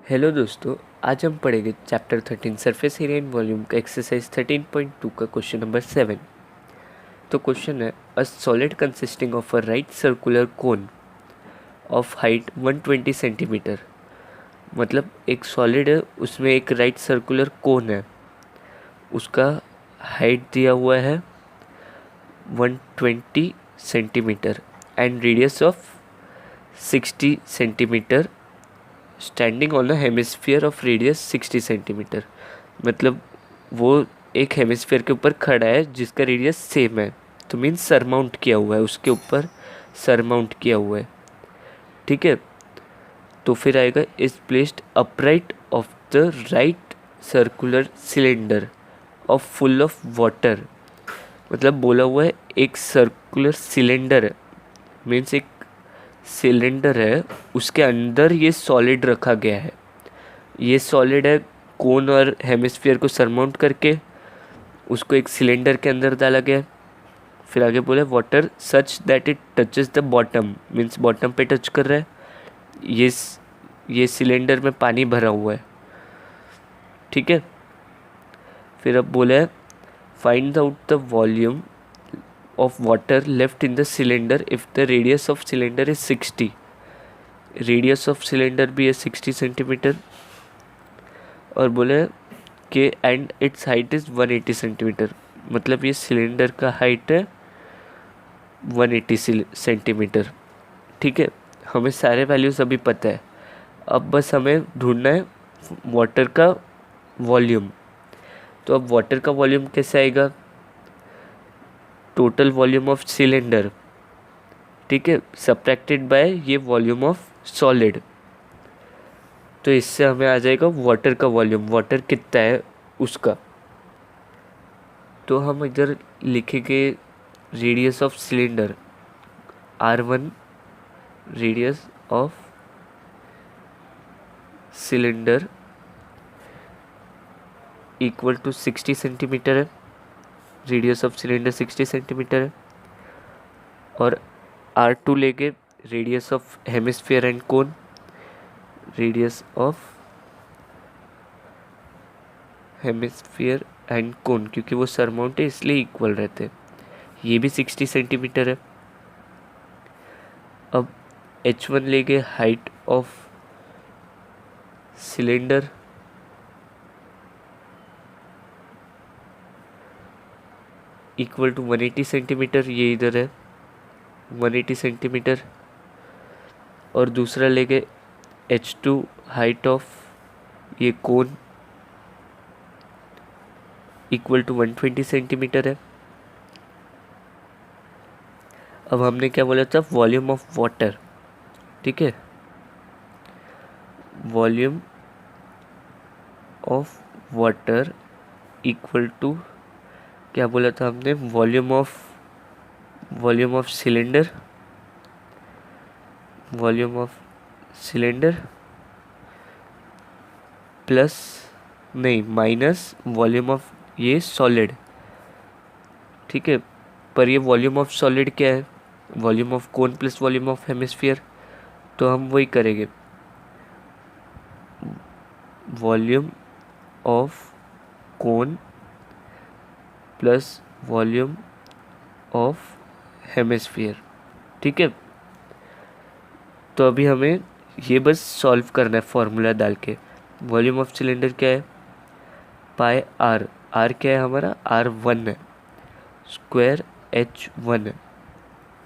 Hello दोस्तों, आज हम पढ़ेंगे chapter 13 surface area in volume का एक्सरसाइज 13.2 का क्वेश्चन नंबर 7। तो क्वेश्चन है a solid consisting of a right circular cone of height 120 centimetre. मतलब एक सॉलिड है, उसमें एक राइट सर्कुलर कोन है, उसका हाइट दिया हुआ है 120 centimetre and radius of 60 centimetre standing on a hemisphere of radius 60 centimetre. मतलब वो एक हेमिस्फीयर के ऊपर खड़ा है जिसका रेडियस सेम है, तो मीन्स सरमाउंट किया हुआ है, उसके ऊपर सरमाउंट किया हुआ है। ठीक है, तो फिर आएगा is placed upright of the right circular cylinder of full of water. मतलब बोला हुआ है एक सर्कुलर सिलेंडर है, मीन्स एक सिलेंडर है, उसके अंदर ये सॉलिड रखा गया है। ये सॉलिड है, कोन और हेमिस्फीयर को सरमाउंट करके उसको एक सिलेंडर के अंदर डाला गया है। फिर आगे बोले water such that it touches the bottom, means bottom पे टच कर रहा है। ये ये सिलेंडर में पानी भरा हुआ है। ठीक है, फिर अब बोला है find out the volume of water left in the cylinder if the radius of cylinder is 60। Radius of cylinder भी है 60 सेंटीमीटर, और बोले कि and it's height is 180 centimetre. मतलब ये सिलेंडर का हाइट है 180 सेंटीमीटर। ठीक है, हमें सारे वैल्यूज़ अभी पता है, अब बस हमें ढूंढना है वाटर का वॉल्यूम। तो अब वाटर का वॉल्यूम कैसे आएगा? टोटल वॉल्यूम ऑफ सिलेंडर, ठीक है, सब्ट्रैक्टेड बाय ये वॉल्यूम ऑफ सॉलिड। तो इससे हमें आ जाएगा वाटर का वॉल्यूम, वाटर कितना है उसका। तो हम इधर लिखेंगे radius of cylinder R1, radius of cylinder equal to 60 centimetre है। रेडियस ऑफ सिलेंडर 60 सेंटीमीटर है। और R2 लेंगे radius of hemisphere and cone, radius of hemisphere and cone, क्योंकि वो सरमाउंट है इसलिए इक्वल रहते हैं। ये भी 60 सेंटीमीटर है। अब H1 लेंगे height of cylinder equal to 180 centimetre, ये इधर है 180 सेंटीमीटर। और दूसरा लेंगे H2 हाइट ऑफ ये कोन इक्वल टू 120 सेंटीमीटर है। अब हमने क्या बोला था? Volume of water. ठीक है, volume of water equal to क्या बोला था हमने? Volume of cylinder, volume of cylinder plus नहीं माइनस वॉल्यूम ऑफ ये सॉलिड। ठीक है, पर ये वॉल्यूम ऑफ सॉलिड क्या है? Volume of cone plus volume of hemisphere. तो हम वही करेंगे, volume of cone plus volume of hemisphere. ठीक है, तो अभी हमें ये बस सॉल्व करना है फॉर्मूला डाल के। वॉल्यूम ऑफ सिलेंडर क्या है? पाई आर। आर क्या है हमारा? R1 है, स्क्वायर H1 है,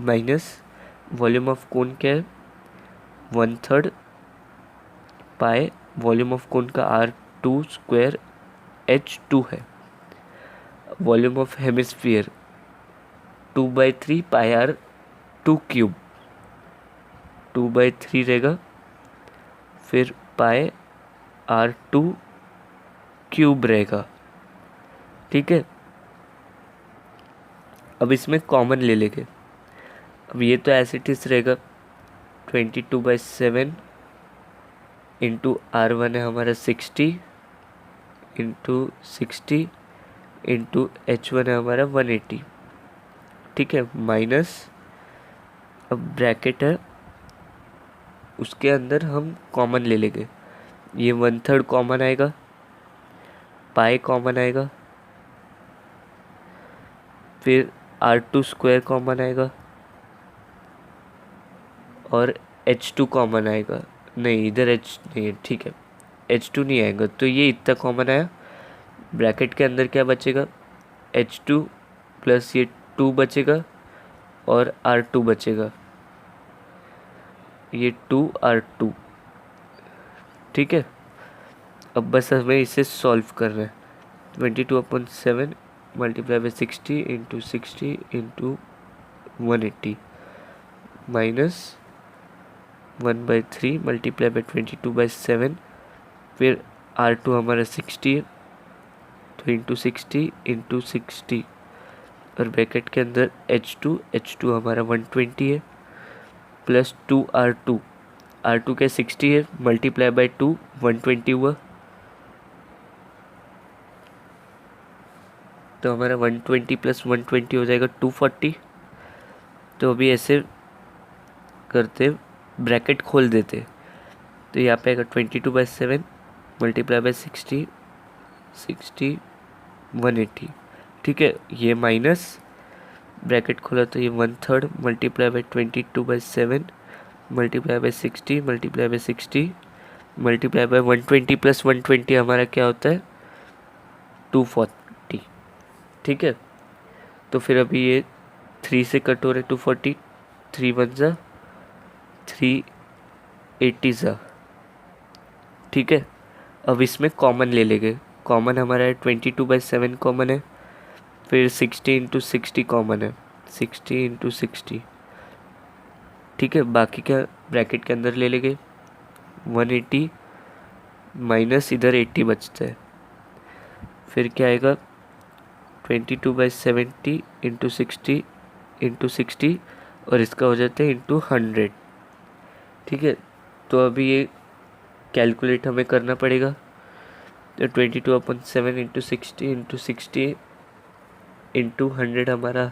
माइनस वॉल्यूम ऑफ कोन क्या है? 1/3 पाई वॉल्यूम ऑफ कोन का R2 स्क्वायर H2 है। Volume of hemisphere 2/3 pi R2 cube, 2/3 रहेगा, फिर पाई R2 क्यूब रहेगा। ठीक है, अब इसमें कॉमन ले लेंगे। अब ये तो ऐसे इट इज रहेगा 22/7 इंटू R1 है हमारा 60 इंटू 60 इंटू H1 है हमारा 180। ठीक है, माइनस अब ब्रैकेट है, उसके अंदर हम कॉमन ले लेंगे। ये 1/3 कॉमन आएगा, पाई कॉमन आएगा, फिर R2² कॉमन आएगा और H2 कॉमन आएगा। नहीं, इधर H नहीं है, ठीक है, H2 नहीं आएगा, तो ये इतना कॉमन आया। ब्रैकेट के अंदर क्या बचेगा, H2 प्लस ये 2 बचेगा और R2 बचेगा, ये 2R2। ठीक है, अब बस हमें इसे सॉल्व करना है। 22/7 multiply by 60 into 60 into 180 minus 1/3 multiply by 22/7, फिर R2 हमारा 60 है, तो इंटू 60 और ब्रैकेट के अंदर H2 हमारा 120 है प्लस 2R2 के 60 है, मल्टीप्लाई बाई 2 120 हुआ, तो हमारा 120 प्लस 120 हो जाएगा 240। तो अभी ऐसे करते, ब्रैकेट खोल देते, तो यहाँ पे आएगा 22/7 मल्टीप्लाई बाई 60 180। ठीक है, ये माइनस ब्रैकेट खोला तो ये 1/3 multiply by 22/7 multiply by 60 multiply by 60 multiply by 120 plus 120 हमारा क्या होता है 240। ठीक है, तो फिर अभी ये 3 से कट हो रहे 240, 3 1 जा 380 जा। ठीक है, अब इसमें कॉमन ले लेंगे, कॉमन हमारा है 22/7 कॉमन है, फिर 60 इंटू 60 कॉमन है, 60 इंटू 60। ठीक है, बाकी क्या ब्रैकेट के अंदर ले लेंगे 180 माइनस इधर 80 बचता है, फिर क्या आएगा 22/70 इंटू 60 और इसका हो जाता है इंटू 100। ठीक है, तो अभी ये कैलकुलेट हमें करना पड़ेगा, तो 22/7 इंटू 60 इंटू 100 हमारा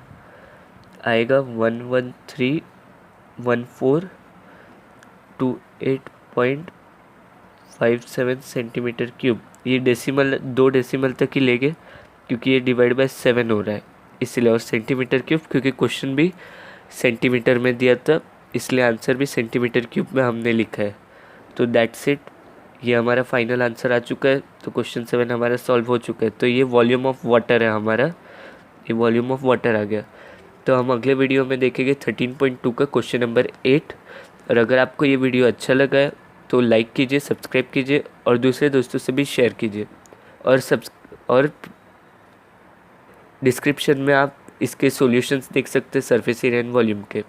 आएगा 1131428.57 सेंटीमीटर क्यूब। ये डेसिमल 2 डेसिमल तक ही लेंगे क्योंकि ये डिवाइड बाय 7 हो रहा है इसलिए, और सेंटीमीटर क्यूब क्योंकि क्वेश्चन भी सेंटीमीटर में दिया था इसलिए आंसर भी सेंटीमीटर क्यूब में हमने लिखा है। तो दैट्स इट, ये हमारा फाइनल आंसर आ चुका है। तो क्वेश्चन 7 हमारा सॉल्व हो चुका है। तो ये वॉल्यूम ऑफ वाटर है हमारा, ये वॉल्यूम ऑफ वाटर आ गया। तो हम अगले वीडियो में देखेंगे 13.2 का क्वेश्चन नंबर 8। और अगर आपको ये वीडियो अच्छा लगा है तो लाइक कीजिए, सब्सक्राइब कीजिए और दूसरे दोस्तों से भी शेयर कीजिए। और डिस्क्रिप्शन में आप इसके सॉल्यूशंस देख सकते हैं सरफेस एरिया एंड वॉल्यूम के।